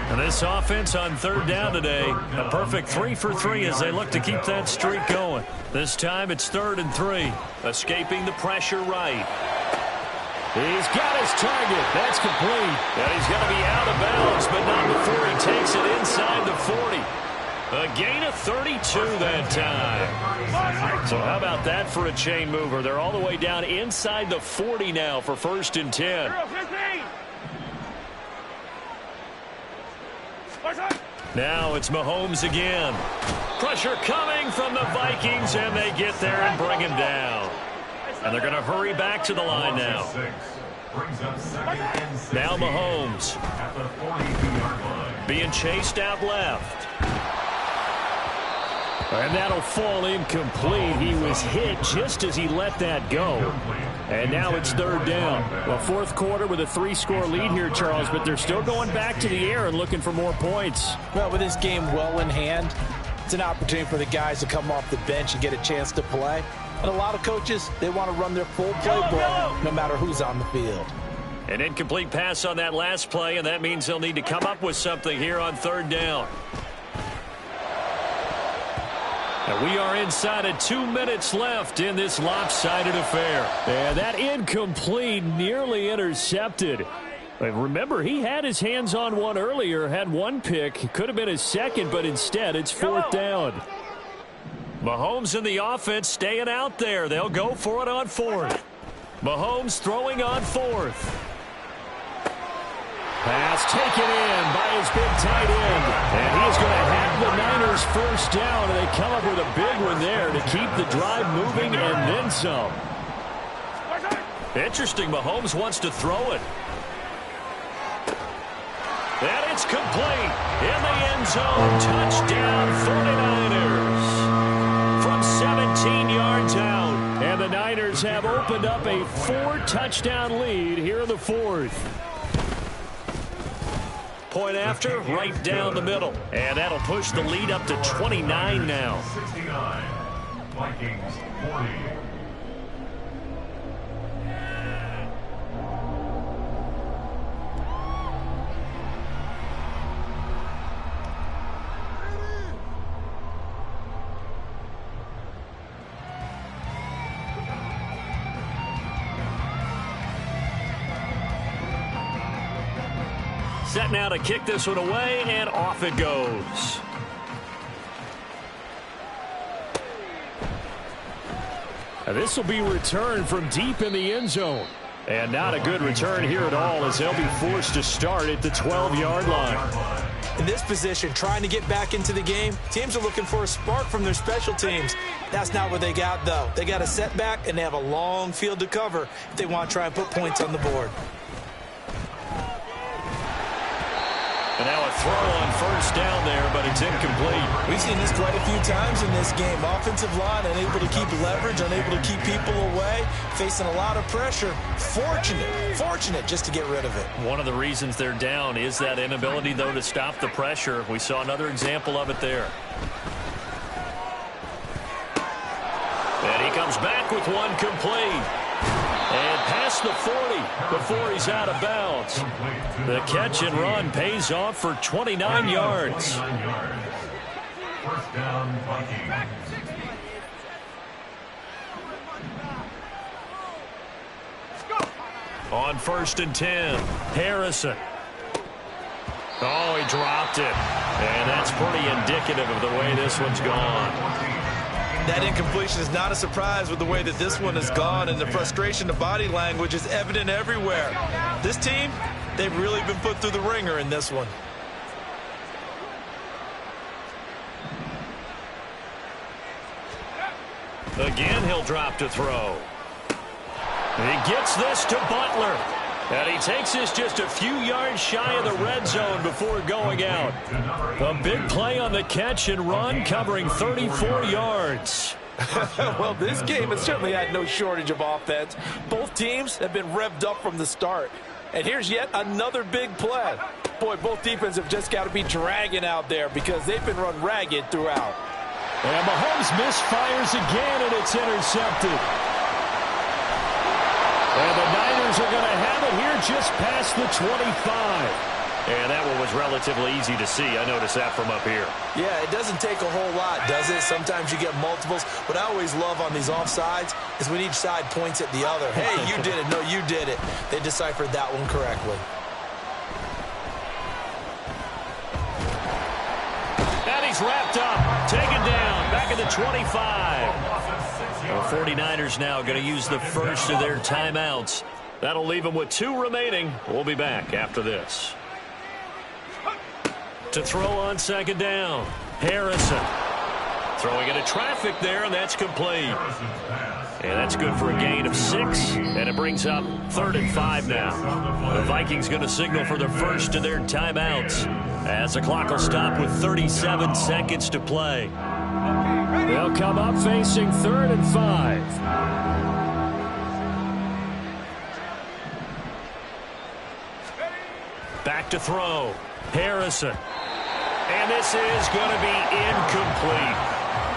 And this offense on 3rd down today, a perfect 3 for 3 as they look to keep that streak going. This time it's 3rd and 3. Escaping the pressure right. He's got his target. That's complete. And he's going to be out of bounds, but not before he takes it inside the 40. A gain of 32 that time. So how about that for a chain mover? They're all the way down inside the 40 now for 1st and 10. Now it's Mahomes again. Pressure coming from the Vikings, and they get there and bring him down. And they're going to hurry back to the line now. Now Mahomes being chased out left. And that'll fall incomplete. He was hit just as he let that go. And now it's 3rd down. Well, 4th quarter with a 3-score lead here, Charles, but they're still going back to the air and looking for more points. Well, with this game well in hand, it's an opportunity for the guys to come off the bench and get a chance to play. And a lot of coaches, they want to run their full playbook no matter who's on the field. An incomplete pass on that last play, and that means they'll need to come up with something here on 3rd down. And we are inside of 2 minutes left in this lopsided affair. And that incomplete, nearly intercepted. And remember, he had his hands on one earlier, had one pick. It could have been his second, but instead it's 4th down. Mahomes and the offense staying out there. They'll go for it on 4th. Mahomes throwing on 4th. Pass taken in by his big tight end. And he's going to have the Niners 1st down, and they come up with a big one there to keep the drive moving and then some. Interesting, Mahomes wants to throw it. And it's complete in the end zone. Touchdown 49ers from 17 yards out. And the Niners have opened up a 4-touchdown lead here in the 4th. Point after, right down the middle. And that'll push the lead up to 29 now. 69, Vikings 40. Set now to kick this one away, and off it goes. This will be returned from deep in the end zone. And not a good return here at all, as they'll be forced to start at the 12-yard line. In this position, trying to get back into the game, teams are looking for a spark from their special teams. That's not what they got, though. They got a setback, and they have a long field to cover if they want to try and put points on the board. And now a throw on 1st down there, but it's incomplete. We've seen this quite a few times in this game. Offensive line unable to keep leverage, unable to keep people away, facing a lot of pressure. Fortunate just to get rid of it. One of the reasons they're down is that inability, though, to stop the pressure. We saw another example of it there. And he comes back with one complete. And past the 40 before he's out of bounds. The catch and run pays off for 29 yards. 1st down, Vikings. On 1st and 10, Harrison. Oh, he dropped it. And that's pretty indicative of the way this one's gone. That incompletion is not a surprise with the way that this one has gone, and the frustration, the body language is evident everywhere. This team, they've really been put through the ringer in this one. Again, he'll drop to throw. He gets this to Butler. And he takes this just a few yards shy of the red zone before going out. A big play on the catch and run, covering 34 yards. Well, this game has certainly had no shortage of offense. Both teams have been revved up from the start. And here's yet another big play. Boy, both defenses have just got to be dragging out there because they've been run ragged throughout. And Mahomes misfires again, and it's intercepted. And the Niners are going to have it here just past the 25. And that one was relatively easy to see. I noticed that from up here. Yeah, it doesn't take a whole lot, does it? Sometimes you get multiples. What I always love on these offsides is when each side points at the other. Hey, you did it. No, you did it. They deciphered that one correctly. And he's wrapped 25. The 49ers now going to use the first of their timeouts. That'll leave them with 2 remaining. We'll be back after this. To throw on second down, Harrison. Throwing into traffic there, and that's complete. And that's good for a gain of 6, and it brings up 3rd and 5 now. The Vikings going to signal for the first of their timeouts as the clock will stop with 37 seconds to play. They'll come up facing 3rd and 5. Back to throw. Harrison. And this is going to be incomplete.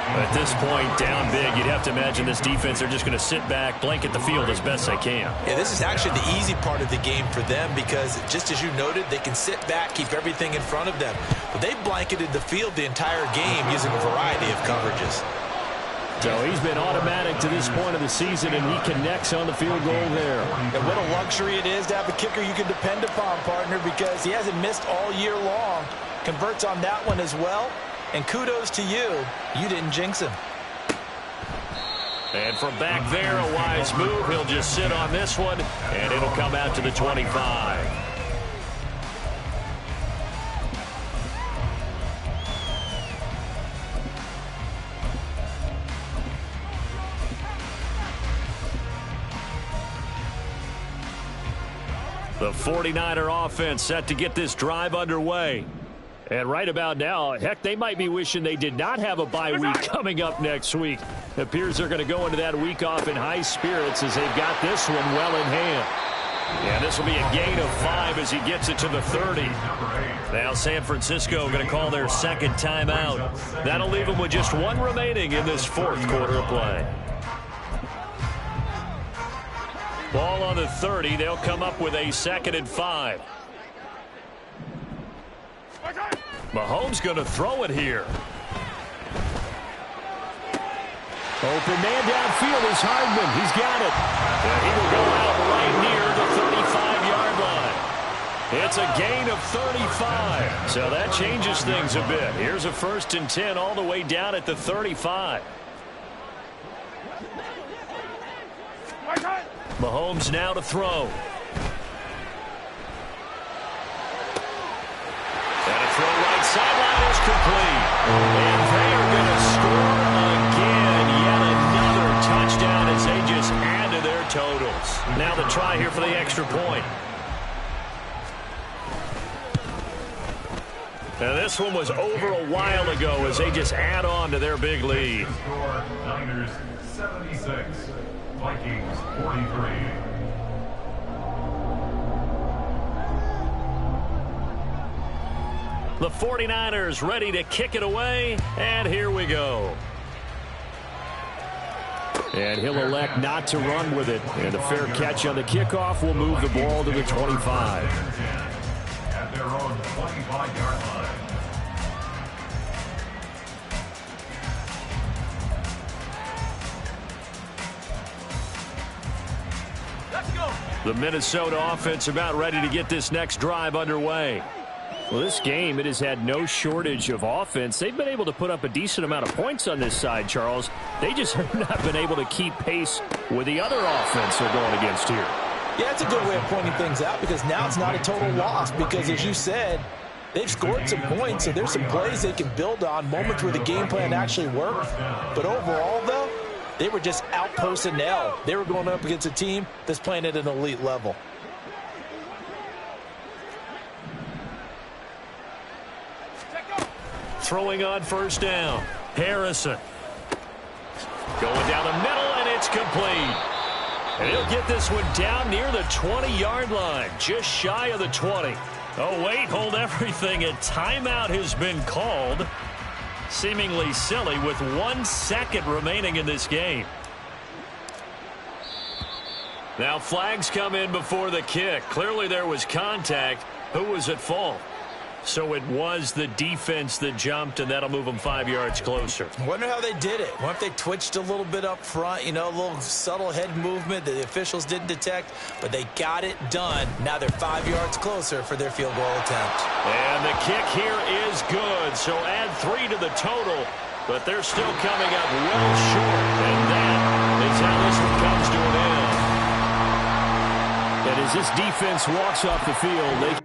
At this point, down big, you'd have to imagine this defense, they're just going to sit back, blanket the field as best they can. Yeah, this is actually the easy part of the game for them because, just as you noted, they can sit back, keep everything in front of them. But they blanketed the field the entire game using a variety of coverages. So he's been automatic to this point of the season, and he connects on the field goal there. And what a luxury it is to have a kicker you can depend upon, partner, because he hasn't missed all year long. Converts on that one as well. And kudos to you. You didn't jinx him. And from back there, a wise move. He'll just sit on this one, and it'll come out to the 25. The 49er offense set to get this drive underway. And right about now, heck, they might be wishing they did not have a bye week coming up next week. It appears they're going to go into that week off in high spirits as they've got this one well in hand. And this will be a gain of 5 as he gets it to the 30. Now San Francisco going to call their second timeout. That'll leave them with just 1 remaining in this 4th quarter of play. Ball on the 30. They'll come up with a 2nd and 5. Mahomes going to throw it here. Open man downfield is Hardman. He's got it. And he will go out right near the 35-yard line. It's a gain of 35. So that changes things a bit. Here's a 1st and 10 all the way down at the 35. Mahomes now to throw. And a throw right sideline is complete. And they are going to score again. Yet another touchdown as they just add to their totals. Now the try here for the extra point. And this one was over a while ago as they just add on to their big lead. Score Niners 76, Vikings 43. The 49ers ready to kick it away, and here we go. And he'll elect not to run with it. And a fair catch on the kickoff will move the ball to the 25. At their own 25-yard line. Let's go. The Minnesota offense about ready to get this next drive underway. Well, this game, it has had no shortage of offense. They've been able to put up a decent amount of points on this side, Charles. They just have not been able to keep pace with the other offense they're going against here. Yeah, it's a good way of pointing things out because now it's not a total loss because, as you said, they've scored some points, so there's some plays they can build on, moments where the game plan actually worked. But overall, though, they were just out personnel. They were going up against a team that's playing at an elite level. Throwing on 1st down. Harrison. Going down the middle, and it's complete. And he'll get this one down near the 20-yard line, just shy of the 20. Oh, wait, hold everything. A timeout has been called. Seemingly silly with 1 second remaining in this game. Now flags come in before the kick. Clearly there was contact. Who was at fault? So it was the defense that jumped, and that'll move them 5 yards closer. I wonder how they did it. What if they twitched a little bit up front, you know, a little subtle head movement that the officials didn't detect, but they got it done. Now they're 5 yards closer for their field goal attempt. And the kick here is good, so add 3 to the total. But they're still coming up well short, and that is how this one comes to an end. And as this defense walks off the field, they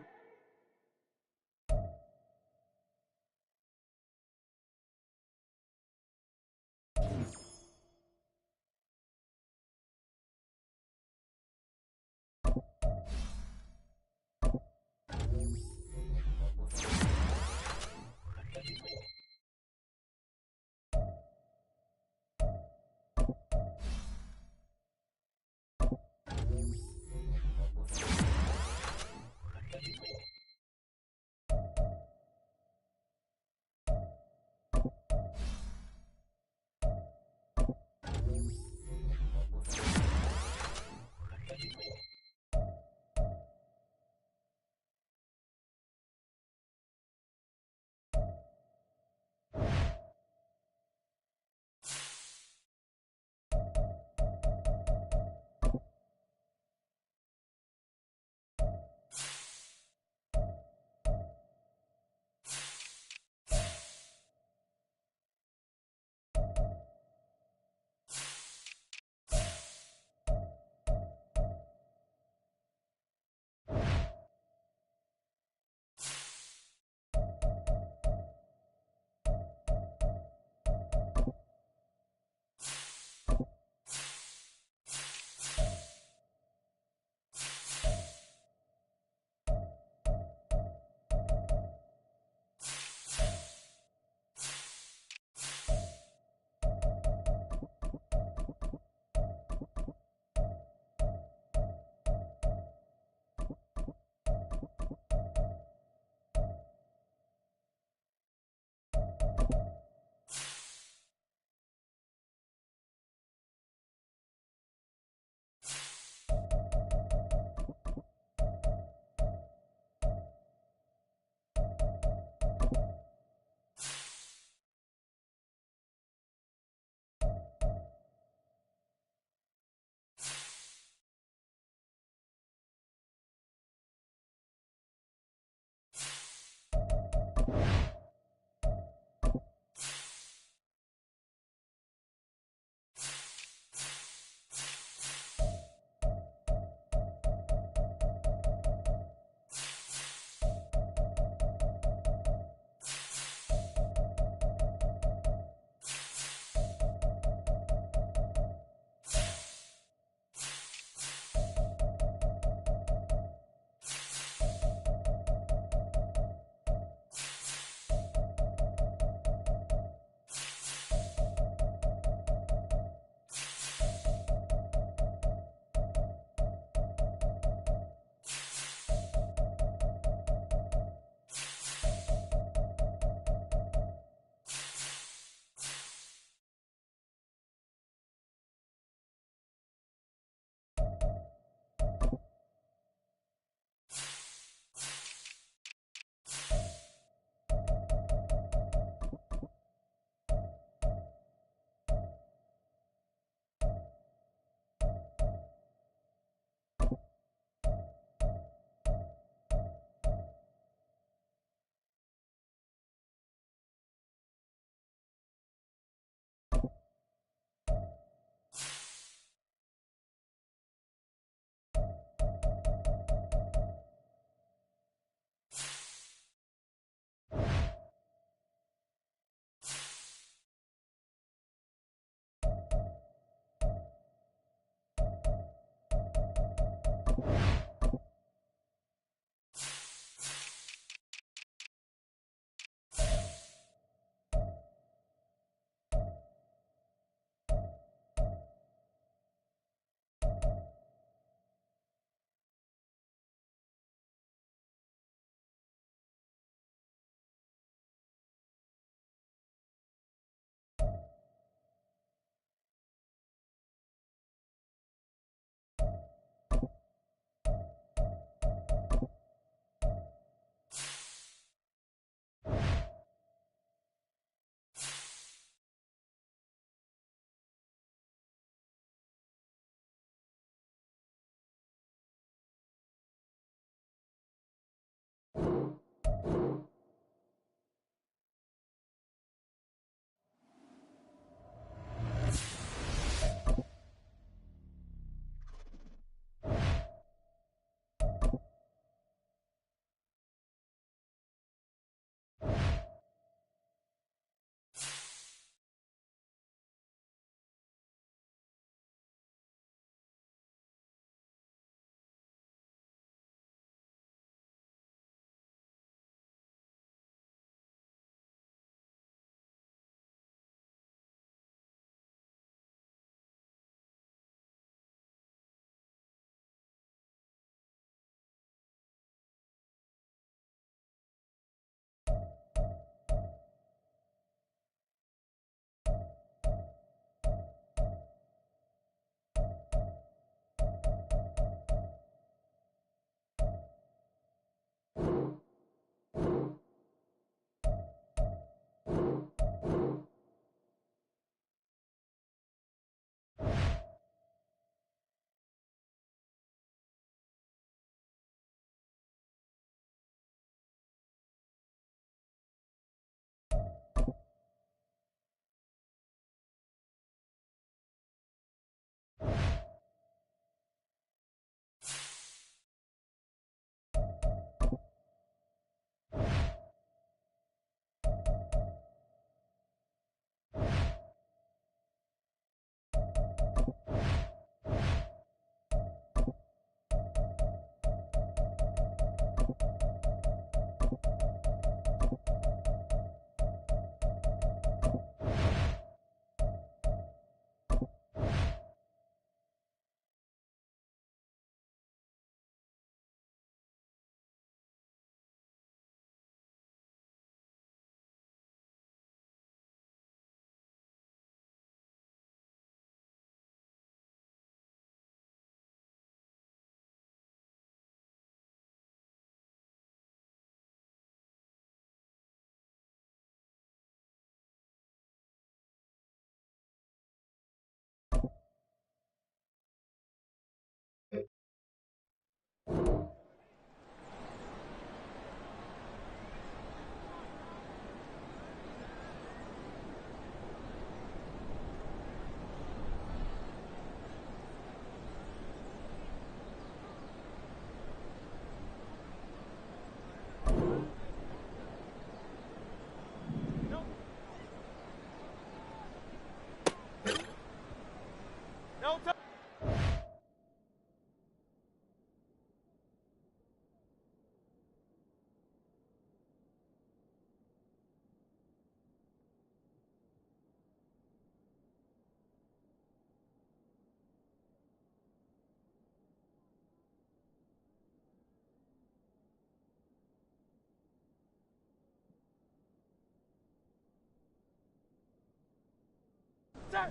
set.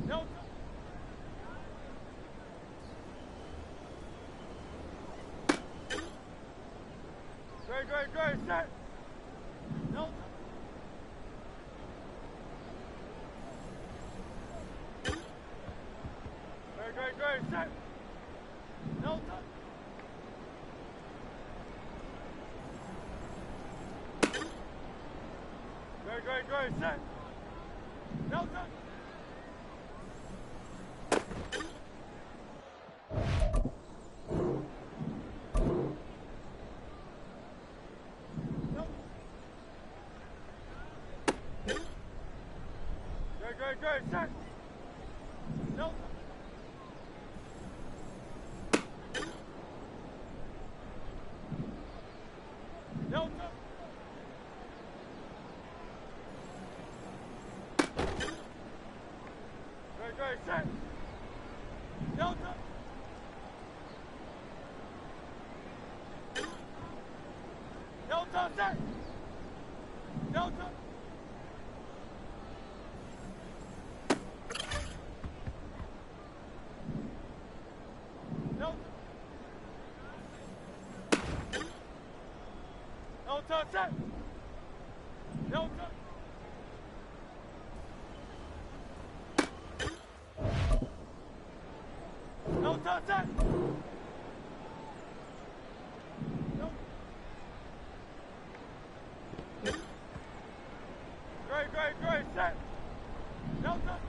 No touch. Great, set. No touch. Great, set. No touch. Great, set. No touch. Great, set. No touch. No touch. Great, set. No touch. No touch, set. No touch. No touch, set. No touch. No touch, set. No. Great, set. No touch.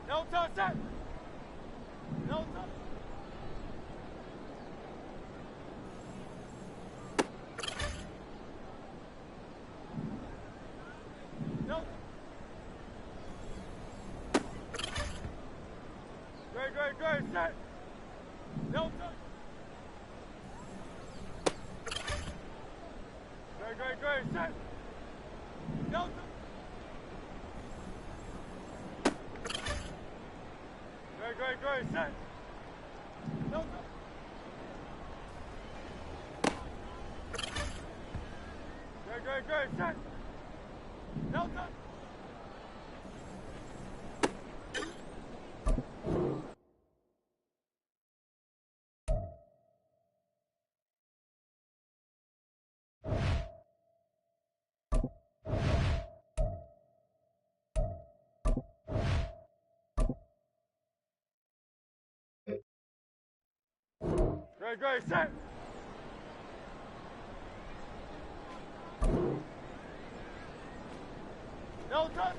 No touch, set. No touch. No. Great, set. No touch. Great, set. No touch. Great, set. No touch. Great, set. No touch. Great, set. No touch.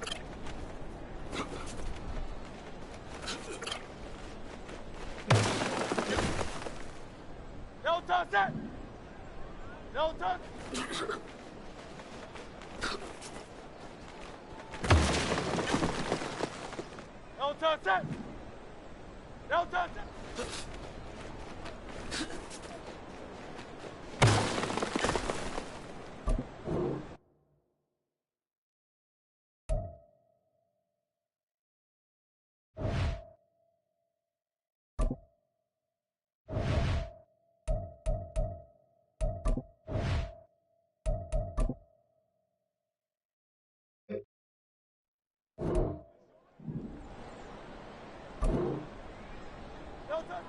No touch, set. No touch. No touch, set. No touch, set. No touch.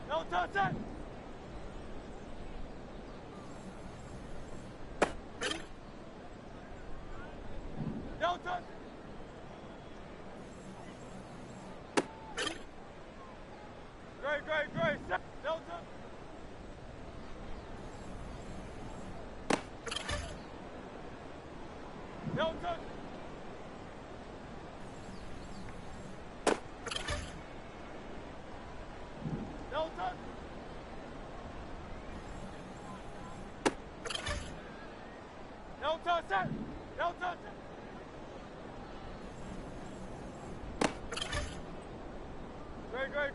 No touch, set. No touch. Great, set. No touch. No touch. No touch. No touch, set. No touch.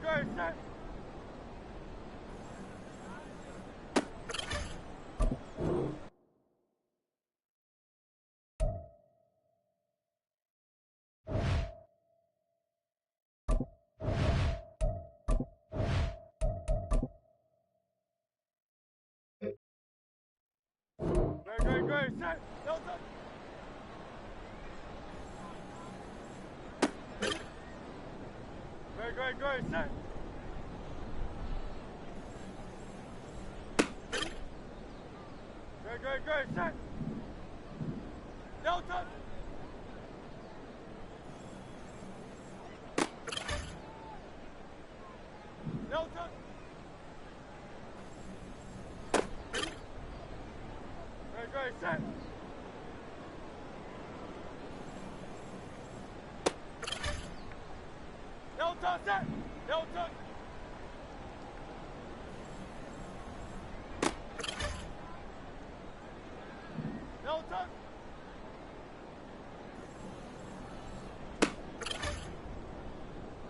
Great, set. great, set. No touch. Great, set. Great, set. No touch. No touch. Great, set. No touch, set. No touch. No touch.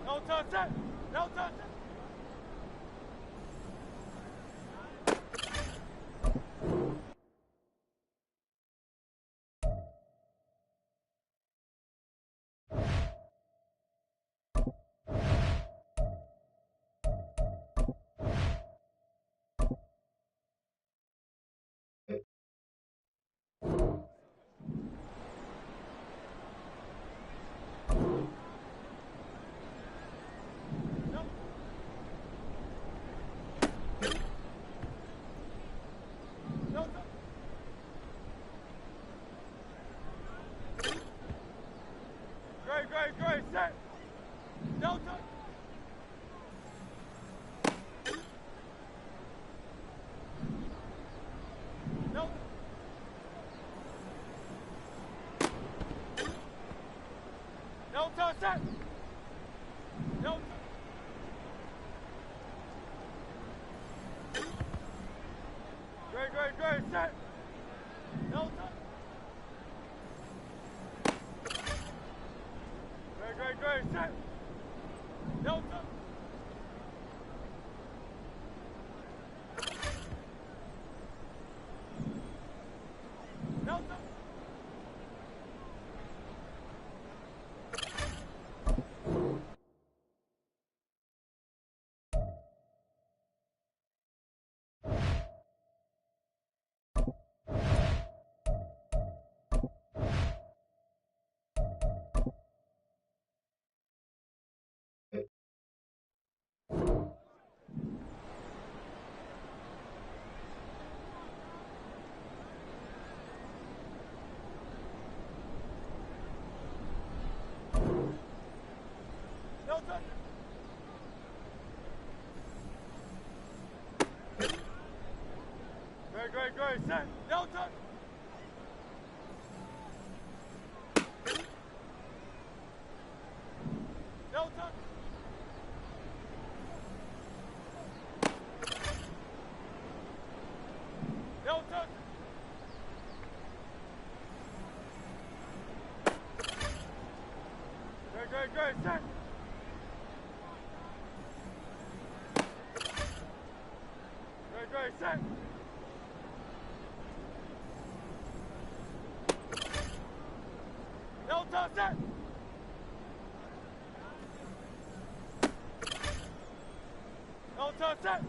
No touch, set. No touch. Great, set. No touch. No. No touch, set. No touch. Great, set. No touch. Great, set. No touch. No touch. No touch. Great, set. No touch. No touch. No touch. Great, set. Great, set. No touch, set. No touch, set.